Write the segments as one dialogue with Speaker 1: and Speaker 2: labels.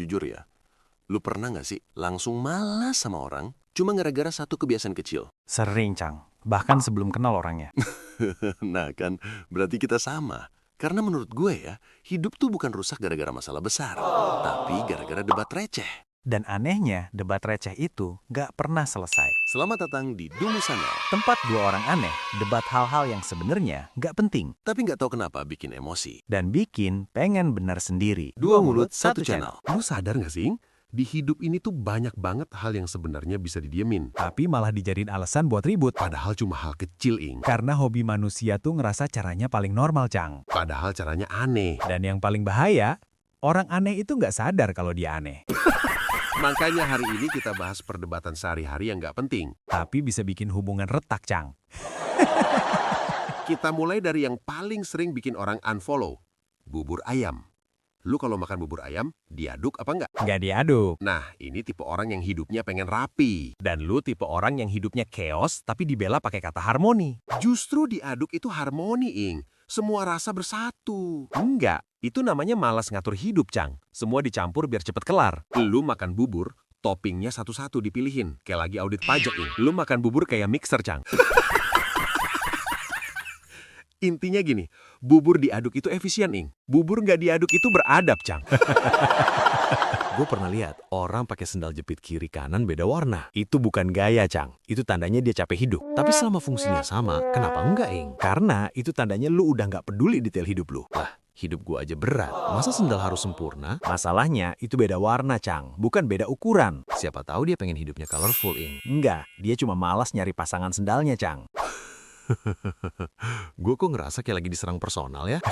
Speaker 1: jujur ya, lu pernah nggak sih langsung malas sama orang cuma gara-gara satu kebiasaan kecil?
Speaker 2: Sering, Cang. Bahkan sebelum kenal orangnya.
Speaker 1: Nah kan, berarti kita sama. Karena menurut gue ya, hidup tuh bukan rusak gara-gara masalah besar, tapi gara-gara debat receh.
Speaker 2: Dan anehnya, debat receh itu gak pernah selesai.
Speaker 1: Selamat datang di Dumusanel.
Speaker 2: Tempat dua orang aneh debat hal-hal yang sebenarnya gak penting.
Speaker 1: Tapi nggak tahu kenapa bikin emosi.
Speaker 2: Dan bikin pengen benar sendiri.
Speaker 1: Dua mulut, satu channel.
Speaker 3: Lu sadar gak sih, Ing? Di hidup ini tuh banyak banget hal yang sebenarnya bisa didiemin.
Speaker 2: Tapi malah dijadiin alasan buat ribut.
Speaker 3: Padahal cuma hal kecil, Ing.
Speaker 2: Karena hobi manusia tuh ngerasa caranya paling normal, Cang.
Speaker 3: Padahal caranya aneh.
Speaker 2: Dan yang paling bahaya, orang aneh itu nggak sadar kalau dia aneh.
Speaker 3: Makanya hari ini kita bahas perdebatan sehari-hari yang gak penting.
Speaker 2: Tapi bisa bikin hubungan retak, Cang.
Speaker 3: Kita mulai dari yang paling sering bikin orang unfollow. Bubur ayam. Lu kalau makan bubur ayam, diaduk apa enggak?
Speaker 2: Nggak diaduk.
Speaker 3: Nah, ini tipe orang yang hidupnya pengen rapi.
Speaker 2: Dan lu tipe orang yang hidupnya chaos tapi dibela pakai kata harmoni.
Speaker 3: Justru diaduk itu harmoni, Ing. Semua rasa bersatu.
Speaker 2: Enggak, itu namanya malas ngatur hidup, Cang. Semua dicampur biar cepet kelar.
Speaker 3: Lu makan bubur, toppingnya satu-satu dipilihin. Kayak lagi audit pajak, Ing.
Speaker 2: Lu makan bubur kayak mixer, Cang.
Speaker 3: Intinya gini, bubur diaduk itu efisien, Ing.
Speaker 2: Bubur nggak diaduk itu beradab, Cang.
Speaker 4: Gue pernah lihat orang pakai sendal jepit kiri kanan beda warna.
Speaker 2: Itu bukan gaya, Cang. Itu tandanya dia capek hidup.
Speaker 4: Tapi selama fungsinya sama, kenapa enggak, Ing?
Speaker 2: Karena itu tandanya lu udah nggak peduli detail hidup lu.
Speaker 4: Lah, hidup gue aja berat. Masa sendal harus sempurna?
Speaker 2: Masalahnya itu beda warna, Cang. Bukan beda ukuran.
Speaker 4: Siapa tahu dia pengen hidupnya colorful, Ing.
Speaker 2: Enggak, dia cuma malas nyari pasangan sendalnya, Cang.
Speaker 4: Gue kok ngerasa kayak lagi diserang personal ya?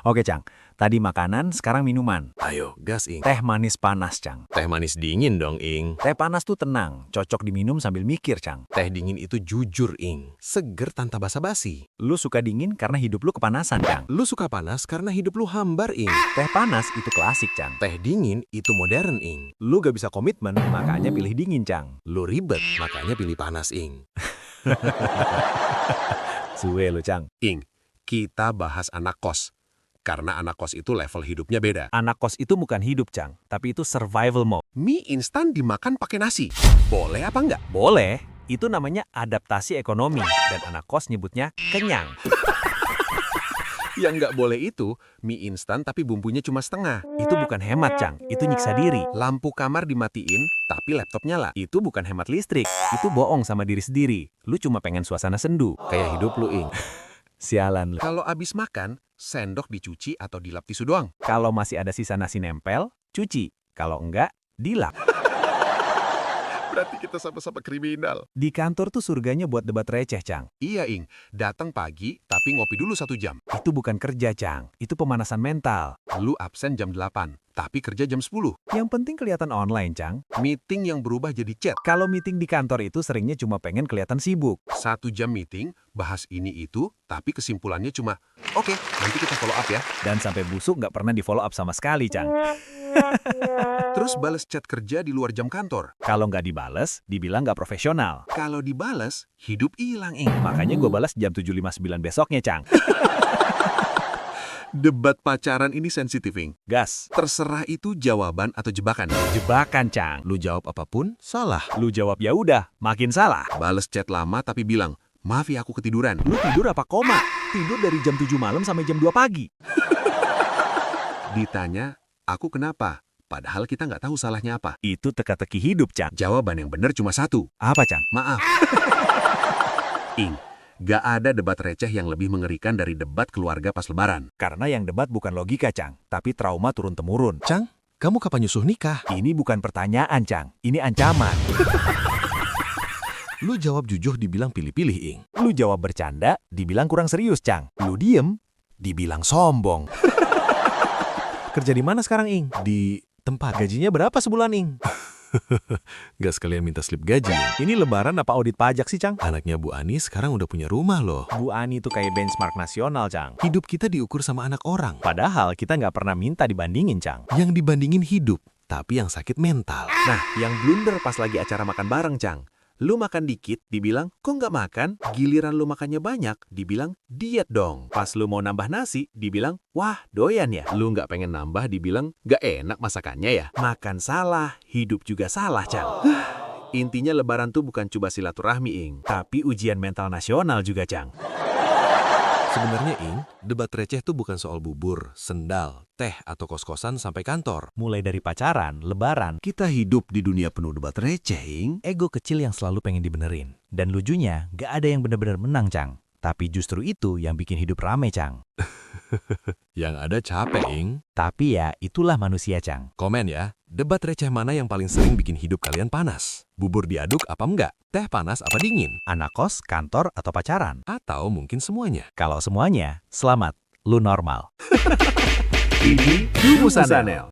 Speaker 2: Oke, Cang. Tadi makanan, sekarang minuman.
Speaker 4: Ayo, gas, Ing.
Speaker 2: Teh manis panas, Cang.
Speaker 4: Teh manis dingin dong, Ing.
Speaker 2: Teh panas tuh tenang, cocok diminum sambil mikir, Cang.
Speaker 4: Teh dingin itu jujur, Ing. Seger tanpa basa-basi.
Speaker 2: Lu suka dingin karena hidup lu kepanasan, Cang.
Speaker 4: Lu suka panas karena hidup lu hambar, Ing.
Speaker 2: Teh panas itu klasik, Cang.
Speaker 4: Teh dingin itu modern, Ing.
Speaker 2: Lu gak bisa komitmen, makanya pilih dingin, Cang.
Speaker 4: Lu ribet, makanya pilih panas, Ing.
Speaker 2: Suwe lu, Cang.
Speaker 3: Ing, kita bahas anak kos. Karena anak kos itu level hidupnya beda.
Speaker 2: Anak kos itu bukan hidup, Cang. Tapi itu survival mode.
Speaker 3: Mie instan dimakan pakai nasi. Boleh apa enggak?
Speaker 2: Boleh, itu namanya adaptasi ekonomi. Dan anak kos nyebutnya kenyang.
Speaker 3: Yang nggak boleh itu mie instan tapi bumbunya cuma setengah.
Speaker 2: Itu bukan hemat, Cang. Itu nyiksa diri.
Speaker 3: Lampu kamar dimatiin tapi laptop nyala.
Speaker 2: Itu bukan hemat listrik. Itu bohong sama diri sendiri. Lu cuma pengen suasana sendu.
Speaker 4: Kayak hidup lu, Ing.
Speaker 2: Sialan lu.
Speaker 3: Kalau abis makan, sendok dicuci atau dilap tisu doang.
Speaker 2: Kalau masih ada sisa nasi nempel, cuci. Kalau enggak, dilap.
Speaker 3: Berarti kita sama-sama kriminal.
Speaker 2: Di kantor tuh surganya buat debat receh, Cang.
Speaker 3: Iya, Ing. Datang pagi tapi ngopi dulu 1 jam.
Speaker 2: Itu bukan kerja, Cang. Itu pemanasan mental.
Speaker 3: Lu absen jam 8 tapi kerja jam 10.
Speaker 2: Yang penting kelihatan online, Cang.
Speaker 3: Meeting yang berubah jadi chat.
Speaker 2: Kalau meeting di kantor itu seringnya cuma pengen kelihatan sibuk.
Speaker 3: 1 jam meeting, bahas ini itu, tapi kesimpulannya cuma, oke, nanti kita follow up ya.
Speaker 2: Dan sampai busuk nggak pernah di follow up sama sekali, Cang.
Speaker 3: Terus bales chat kerja di luar jam kantor.
Speaker 2: Kalau nggak dibales, dibilang nggak profesional.
Speaker 3: Kalau dibales, hidup hilang, Ing.
Speaker 2: Makanya gue balas jam 7.59 besoknya, Cang.
Speaker 3: Debat pacaran ini sensitif, Ing.
Speaker 2: Gas.
Speaker 3: Terserah itu jawaban atau jebakan.
Speaker 2: Jebakan, Cang.
Speaker 4: Lu jawab apapun, salah.
Speaker 2: Lu jawab ya udah, makin salah.
Speaker 3: Bales chat lama tapi bilang, maaf ya aku ketiduran.
Speaker 2: Lu tidur apa koma? Tidur dari jam 7 malam sampai jam 2 pagi.
Speaker 3: Ditanya, aku kenapa? Padahal kita nggak tahu salahnya apa.
Speaker 2: Itu teka-teki hidup, Cang.
Speaker 3: Jawaban yang benar cuma satu.
Speaker 2: Apa, Cang?
Speaker 3: Maaf. Ing, gak ada debat receh yang lebih mengerikan dari debat keluarga pas lebaran.
Speaker 2: Karena yang debat bukan logika, Cang, tapi trauma turun-temurun.
Speaker 4: Cang, kamu kapan nyusuh nikah?
Speaker 2: Ini bukan pertanyaan, Cang. Ini ancaman.
Speaker 4: Lu jawab jujur dibilang pilih-pilih, Ing.
Speaker 2: Lu jawab bercanda, dibilang kurang serius, Cang. Lu diem, dibilang sombong.
Speaker 4: Kerja di mana sekarang, Ing?
Speaker 2: Di tempat.
Speaker 4: Gajinya berapa sebulan, Ing? Gak sekalian minta slip gaji, Ing.
Speaker 2: Ini lebaran apa audit pajak sih, Cang?
Speaker 4: Anaknya Bu Ani sekarang udah punya rumah loh.
Speaker 2: Bu Ani tuh kayak benchmark nasional, Cang.
Speaker 4: Hidup kita diukur sama anak orang.
Speaker 2: Padahal kita nggak pernah minta dibandingin, Cang.
Speaker 4: Yang dibandingin hidup, tapi yang sakit mental.
Speaker 2: Nah, yang blunder pas lagi acara makan bareng, Cang.
Speaker 4: Lu makan dikit, dibilang, kok nggak makan? Giliran lu makannya banyak, dibilang, diet dong. Pas lu mau nambah nasi, dibilang, wah, doyan ya. Lu nggak pengen nambah, dibilang, nggak enak masakannya ya. Makan salah, hidup juga salah, Cang. Intinya lebaran tuh bukan cuma silaturahmi, Ing. Tapi ujian mental nasional juga, Cang.
Speaker 5: Sebenarnya, Ing, debat receh tuh bukan soal bubur, sendal, teh, atau kos-kosan sampai kantor.
Speaker 2: Mulai dari pacaran, lebaran,
Speaker 1: Kita hidup di dunia penuh debat receh, Ing.
Speaker 2: ego kecil yang selalu pengen dibenerin. Dan lucunya, gak ada yang bener-bener menang, Cang. Tapi justru itu yang bikin hidup rame, Cang.
Speaker 5: Yang ada capek, Ing.
Speaker 2: Tapi ya, itulah manusia, Cang.
Speaker 5: Komen ya, debat receh mana yang paling sering bikin hidup kalian panas? Bubur diaduk apa enggak? Teh panas apa dingin?
Speaker 2: Anak kos, kantor, atau pacaran.
Speaker 5: Atau mungkin semuanya?
Speaker 2: Kalau semuanya, selamat, lu normal.
Speaker 4: Ini Rumusan Anel.